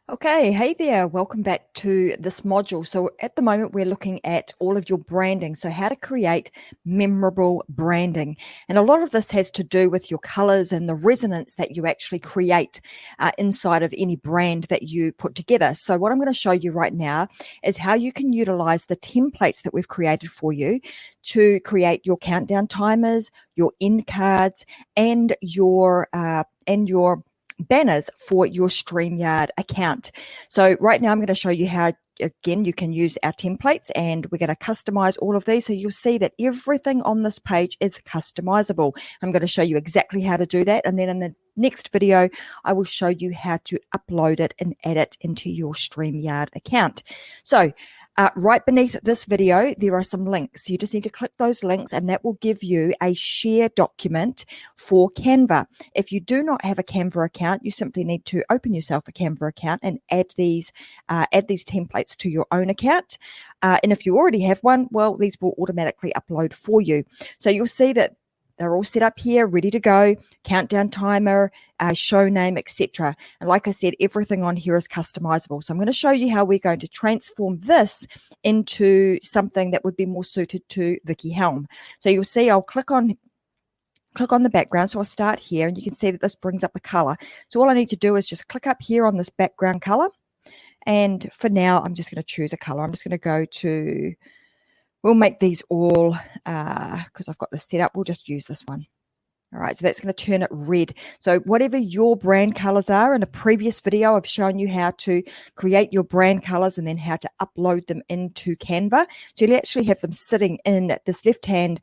Okay, hey there, welcome back to this module. So at the moment we're looking at all of your branding, so how to create memorable branding. And a lot of this has to do with your colors and the resonance that you actually create inside of any brand that you put together. So what I'm going to show you right now is how you can utilize the templates that we've created for you to create your countdown timers, your end cards, and your banners for your StreamYard account. So right now I'm going to show you how, again, you can use our templates, and we're going to customize all of these. So you'll see that everything on this page is customizable. I'm going to show you exactly how to do that. And then in the next video, I will show you how to upload it and add it into your StreamYard account. So right beneath this video, there are some links. You just need to click those links, and that will give you a share document for Canva. If you do not have a Canva account, you simply need to open yourself a Canva account and add these templates to your own account. And if you already have one, well, these will automatically upload for you. So you'll see that they're all set up here, ready to go, countdown timer, show name, etc. And like I said, everything on here is customizable. So I'm going to show you how we're going to transform this into something that would be more suited to Vickie Helm. So you'll see I'll click on the background. So I'll start here, and you can see that this brings up the color. So all I need to do is just click up here on this background color. And for now, I'm just going to choose a color. I'm just going to go to, we'll make these all, because I've got this set up, we'll just use this one. All right, so that's going to turn it red. So whatever your brand colors are, in a previous video, I've shown you how to create your brand colors and then how to upload them into Canva. So you'll actually have them sitting in this left-hand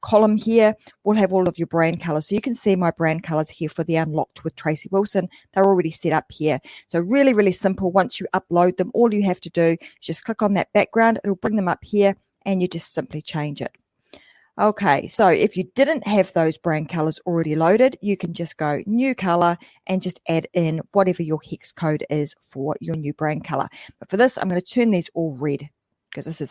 column here. We'll have all of your brand colors. So you can see my brand colors here for the Unlocked with Tracy Wilson. They're already set up here. So really, really simple. Once you upload them, all you have to do is just click on that background. It'll bring them up here, and you just simply change it. Okay, so if you didn't have those brand colors already loaded, you can just go new color and just add in whatever your hex code is for your new brand color. But for this, I'm going to turn these all red, because this is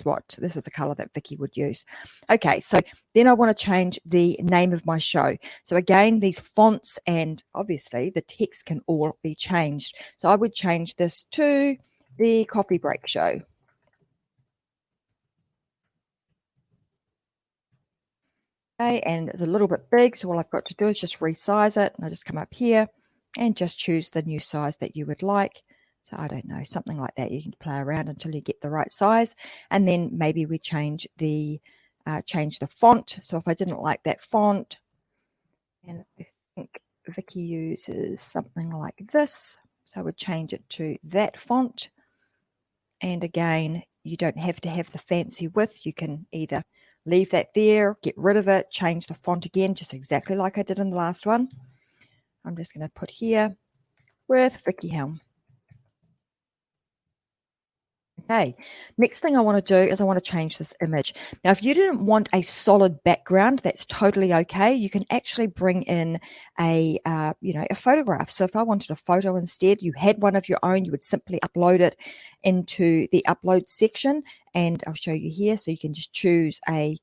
the color that Vickie would use. Okay, so then I want to change the name of my show. So again, these fonts and obviously the text can all be changed. So I would change this to the Coffee Break Show. Okay, and it's a little bit big, so all I've got to do is just resize it, and I just come up here and just choose the new size that you would like. So I don't know, something like that. You can play around until you get the right size, and then maybe we change the font. So if I didn't like that font, and I think Vickie uses something like this, so I would change it to that font. And again, you don't have to have the fancy width. You can either leave that there, get rid of it, change the font again, just exactly like I did in the last one. I'm just going to put here with Vickie Helm. Okay, next thing I want to do is I want to change this image. Now, if you didn't want a solid background, that's totally okay. You can actually bring in a photograph. So if I wanted a photo instead, you had one of your own, you would simply upload it into the upload section, and I'll show you here. So you can just choose like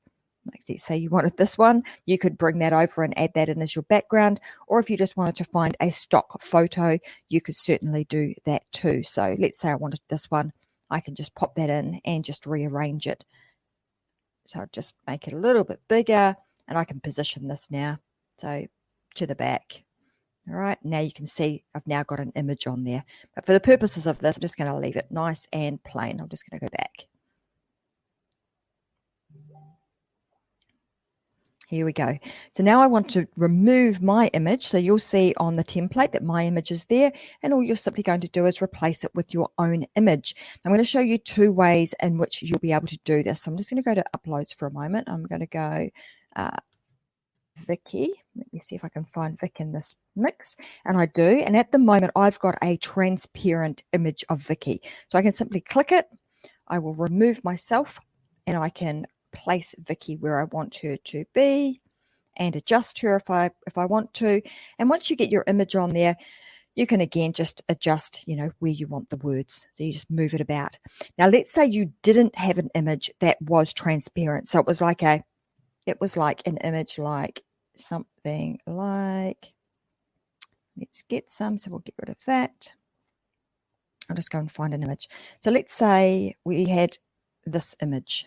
let's say you wanted this one, you could bring that over and add that in as your background. Or if you just wanted to find a stock photo, you could certainly do that too. So let's say I wanted this one. I can just pop that in and just rearrange it. So I'll just make it a little bit bigger, and I can position this now. So to the back. All right, now you can see I've now got an image on there. But for the purposes of this, I'm just going to leave it nice and plain. I'm just going to go back. Here we go. So now I want to remove my image. So you'll see on the template that my image is there, and all you're simply going to do is replace it with your own image. I'm going to show you two ways in which you'll be able to do this. So I'm just going to go to uploads for a moment. I'm going to go Vickie. Let me see if I can find Vic in this mix. And I do. And at the moment, I've got a transparent image of Vickie. So I can simply click it. I will remove myself, and I can place Vickie where I want her to be and adjust her if I want to. And once you get your image on there, you can again just adjust, where you want the words. So you just move it about. Now, let's say you didn't have an image that was transparent. So it was like an image like something like, let's get some. So we'll get rid of that. I'll just go and find an image. So let's say we had this image.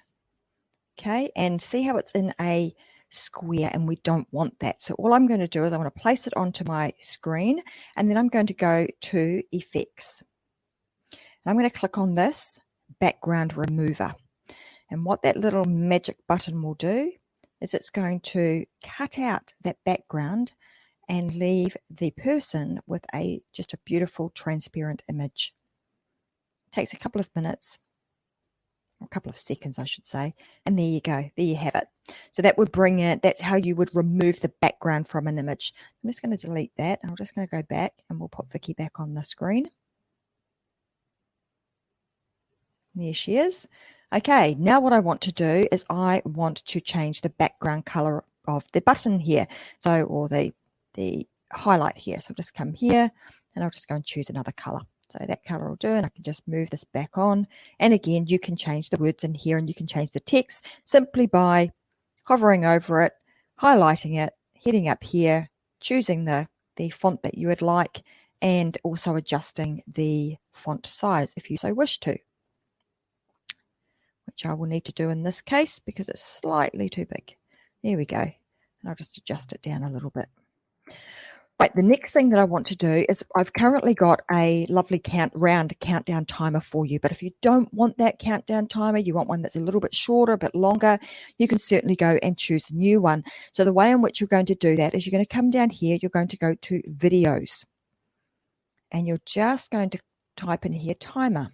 Okay, and see how it's in a square, and we don't want that. So all I'm going to do is I'm going to place it onto my screen, and then I'm going to go to Effects. And I'm going to click on this Background Remover. And what that little magic button will do is it's going to cut out that background and leave the person with just a beautiful transparent image. It takes a couple of minutes, or a couple of seconds, I should say. And there you go. There you have it. So that would bring it, that's how you would remove the background from an image. I'm just going to delete that. I'm just going to go back and we'll put Vickie back on the screen. There she is. Okay, now what I want to do is I want to change the background color of the button here. So, or the highlight here. So I'll just come here and I'll just go and choose another color. So that color will do, and I can just move this back on. And again, you can change the words in here and you can change the text simply by hovering over it, highlighting it, heading up here, choosing the font that you would like, and also adjusting the font size if you so wish to, which I will need to do in this case because it's slightly too big. There we go. And I'll just adjust it down a little bit. Right, the next thing that I want to do is I've currently got a lovely round countdown timer for you. But if you don't want that countdown timer, you want one that's a little bit shorter, a bit longer, you can certainly go and choose a new one. So the way in which you're going to do that is you're going to come down here, you're going to go to Videos. And you're just going to type in here timer.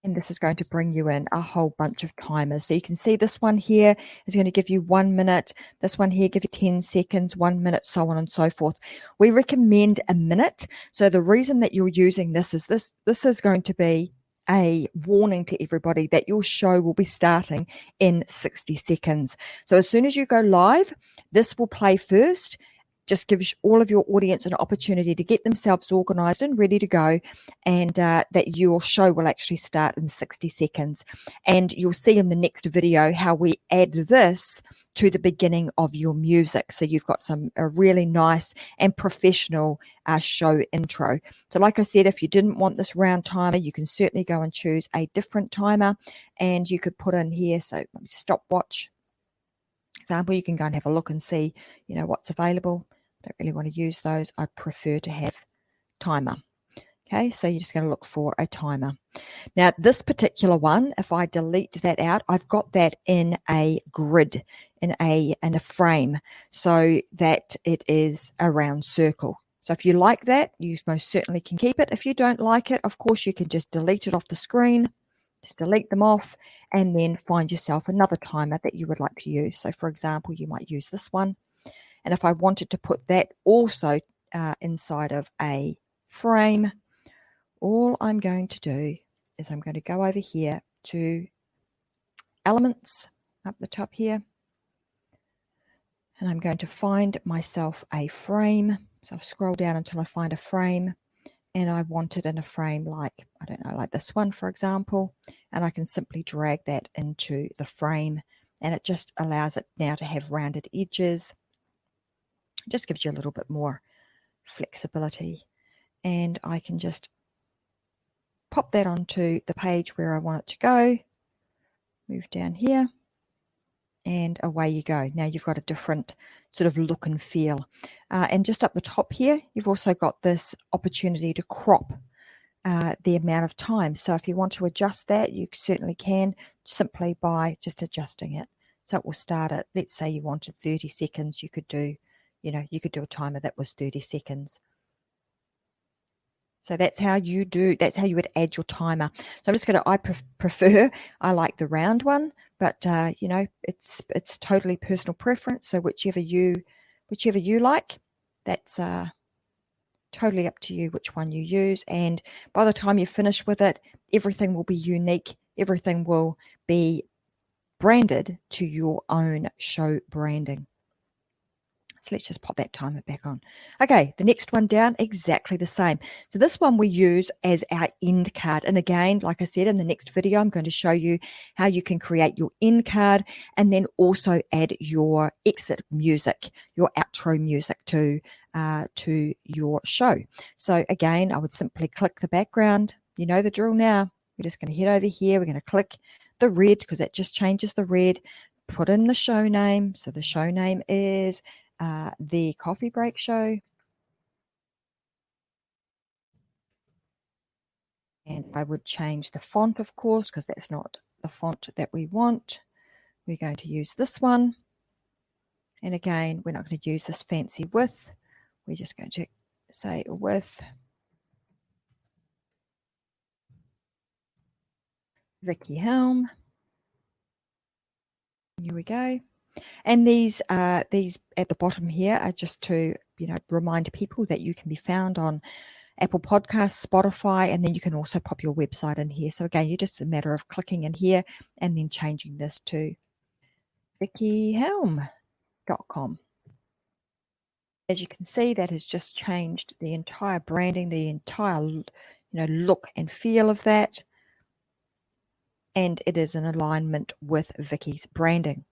And this is going to bring you in a whole bunch of timers. So you can see this one here is going to give you 1 minute. This one here give you 10 seconds, 1 minute, so on and so forth. We recommend a minute. So the reason that you're using this is this is going to be a warning to everybody that your show will be starting in 60 seconds. So as soon as you go live, this will play first. Just gives all of your audience an opportunity to get themselves organized and ready to go, and that your show will actually start in 60 seconds. And you'll see in the next video how we add this to the beginning of your music. So you've got a really nice and professional show intro. So like I said, if you didn't want this round timer, you can certainly go and choose a different timer, and you could put in here, so stopwatch example, you can go and have a look and see, what's available. I don't really want to use those. I prefer to have timer. Okay, so you're just going to look for a timer. Now, this particular one, if I delete that out, I've got that in a grid, in a frame, so that it is a round circle. So if you like that, you most certainly can keep it. If you don't like it, of course, you can just delete it off the screen. Just delete them off and then find yourself another timer that you would like to use. So for example, you might use this one. And if I wanted to put that also inside of a frame, all I'm going to do is I'm going to go over here to Elements up the top here. And I'm going to find myself a frame. So I'll scroll down until I find a frame. And I want it in a frame like, I don't know, like this one, for example. And I can simply drag that into the frame. And it just allows it now to have rounded edges. It just gives you a little bit more flexibility. And I can just pop that onto the page where I want it to go. Move down here. And away you go. Now you've got a different sort of look and feel. And just up the top here, you've also got this opportunity to crop the amount of time. So if you want to adjust that, you certainly can simply by just adjusting it. So it will start at, let's say you wanted 30 seconds, you could do, you could do a timer that was 30 seconds. So that's how you would add your timer. So I'm just going to, I like the round one, but it's totally personal preference. So whichever you like, that's totally up to you which one you use. And by the time you finish with it, everything will be unique. Everything will be branded to your own show branding. So let's just pop that timer back on. Okay, the next one down, exactly the same. So this one we use as our end card. And again, like I said, in the next video, I'm going to show you how you can create your end card and then also add your exit music, your outro music to your show. So again, I would simply click the background. You know the drill now. We're just going to head over here. We're going to click the red because that just changes the red. Put in the show name. So the show name is the Coffee Break Show. And I would change the font, of course, because that's not the font that we want. We're going to use this one. And again, we're not going to use this fancy width. We're just going to say width. Vickie Helm. Here we go. And these at the bottom here are just to, remind people that you can be found on Apple Podcasts, Spotify, and then you can also pop your website in here. So again, you're just a matter of clicking in here and then changing this to vickiehelm.com. As you can see, that has just changed the entire branding, the entire look and feel of that. And it is in alignment with Vickie's branding.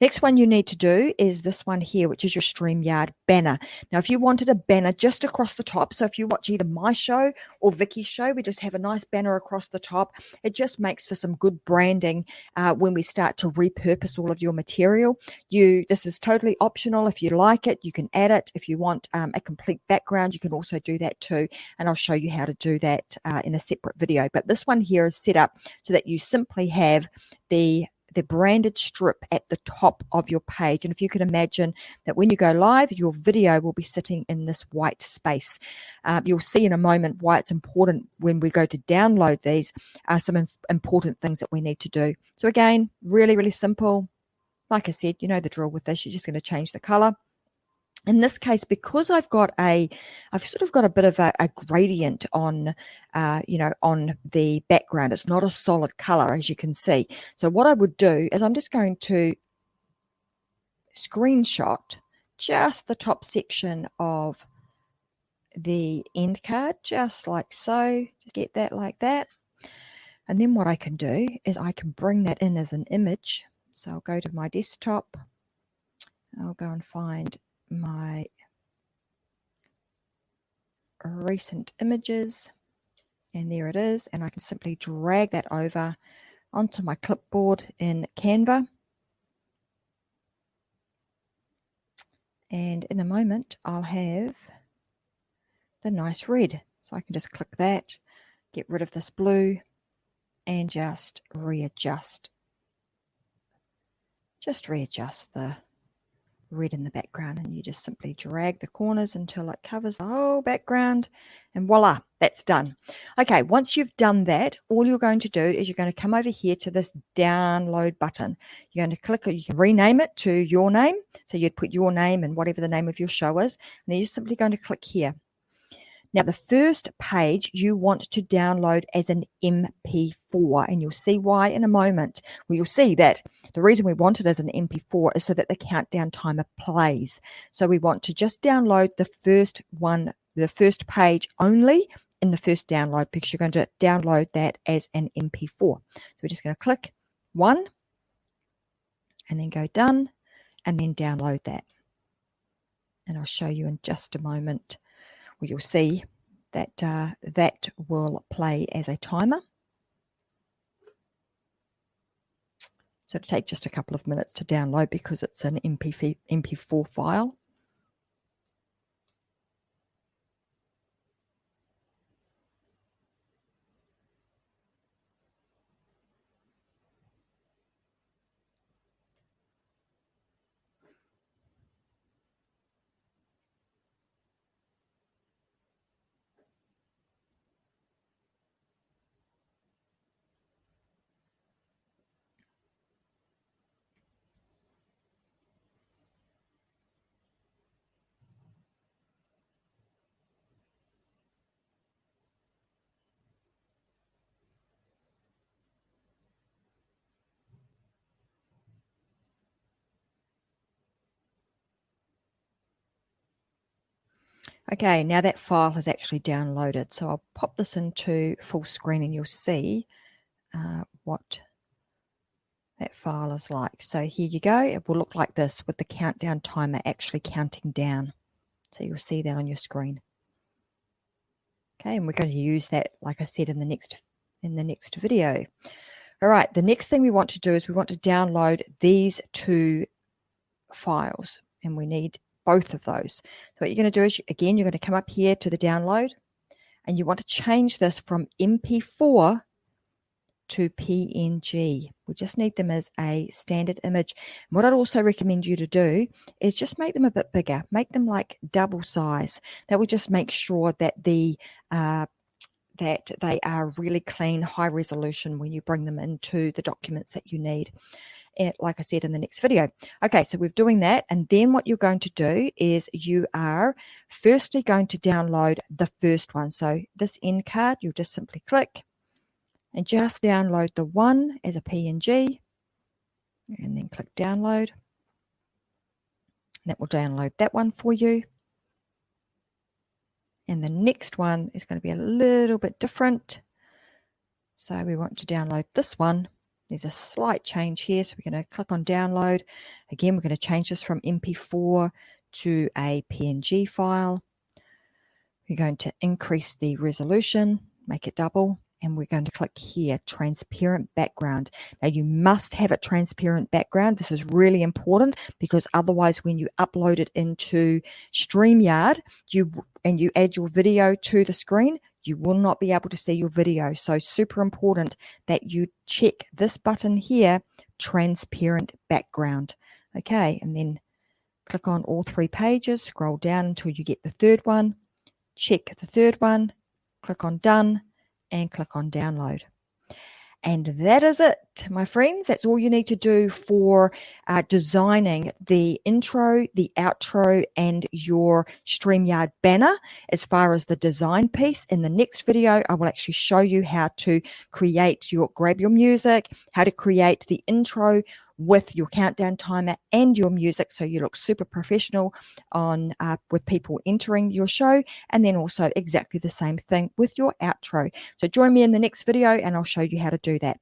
Next one you need to do is this one here, which is your StreamYard banner. Now, if you wanted a banner just across the top, so if you watch either my show or Vickie's show, we just have a nice banner across the top. It just makes for some good branding when we start to repurpose all of your material. This is totally optional. If you like it, you can add it. If you want a complete background, you can also do that too. And I'll show you how to do that in a separate video. But this one here is set up so that you simply have the branded strip at the top of your page. And if you can imagine that when you go live, your video will be sitting in this white space. You'll see in a moment why it's important when we go to download these are some important things that we need to do. So again, really, really simple. Like I said, you know the drill with this. You're just going to change the color. In this case, because I've sort of got a bit of a gradient on, on the background. It's not a solid color, as you can see. So what I would do is I'm just going to screenshot just the top section of the end card, just like so. Just get that like that. And then what I can do is I can bring that in as an image. So I'll go to my desktop. I'll go and find my recent images, and there it is, and I can simply drag that over onto my clipboard in Canva, and in a moment I'll have the nice red. So I can just click that, get rid of this blue, and just readjust the red in the background, and you just simply drag the corners until it covers the whole background, and voila, that's done. Okay, once you've done that, all you're going to do is you're going to come over here to this download button. You're going to click it. You can rename it to your name, so you'd put your name and whatever the name of your show is, and then you're simply going to click here. Now, the first page you want to download as an MP4, and you'll see why in a moment. Well, you'll see that the reason we want it as an MP4 is so that the countdown timer plays. So we want to just download the first one, the first page only in the first download, because you're going to download that as an MP4. So we're just going to click one and then go done and then download that. And I'll show you in just a moment. Well, you'll see that that will play as a timer. So it'll take just a couple of minutes to download because it's an MP4 file. Okay, now that file has actually downloaded. So I'll pop this into full screen and you'll see what that file is like. So here you go. It will look like this with the countdown timer actually counting down. So you'll see that on your screen. Okay, and we're going to use that, like I said, in the next video. All right, the next thing we want to do is we want to download these two files, and we need both of those. So what you're going to do is, again, you're going to come up here to the download, and you want to change this from MP4 to PNG. We just need them as a standard image. And what I'd also recommend you to do is just make them a bit bigger. Make them like double size. That will just make sure that that they are really clean, high resolution when you bring them into the documents that you need. And like I said in the next video. Okay, so we're doing that. And then what you're going to do is you are firstly going to download the first one. So this end card, you'll just simply click and just download the one as a PNG, and then click download. That will download that one for you. And the next one is going to be a little bit different. So we want to download this one. There's a slight change here. So we're going to click on download. Again, we're going to change this from MP4 to a PNG file. We're going to increase the resolution, make it double. And we're going to click here, transparent background. Now you must have a transparent background. This is really important because otherwise when you upload it into StreamYard and you add your video to the screen, you will not be able to see your video. So super important that you check this button here, transparent background. Okay, and then click on all three pages, scroll down until you get the third one, check the third one, click on done, and click on download. And that is it, my friends. That's all you need to do for designing the intro, the outro, and your StreamYard banner as far as the design piece. In the next video, I will actually show you how to grab your music, how to create the intro with your countdown timer and your music so you look super professional on with people entering your show, and then also exactly the same thing with your outro. So join me in the next video and I'll show you how to do that.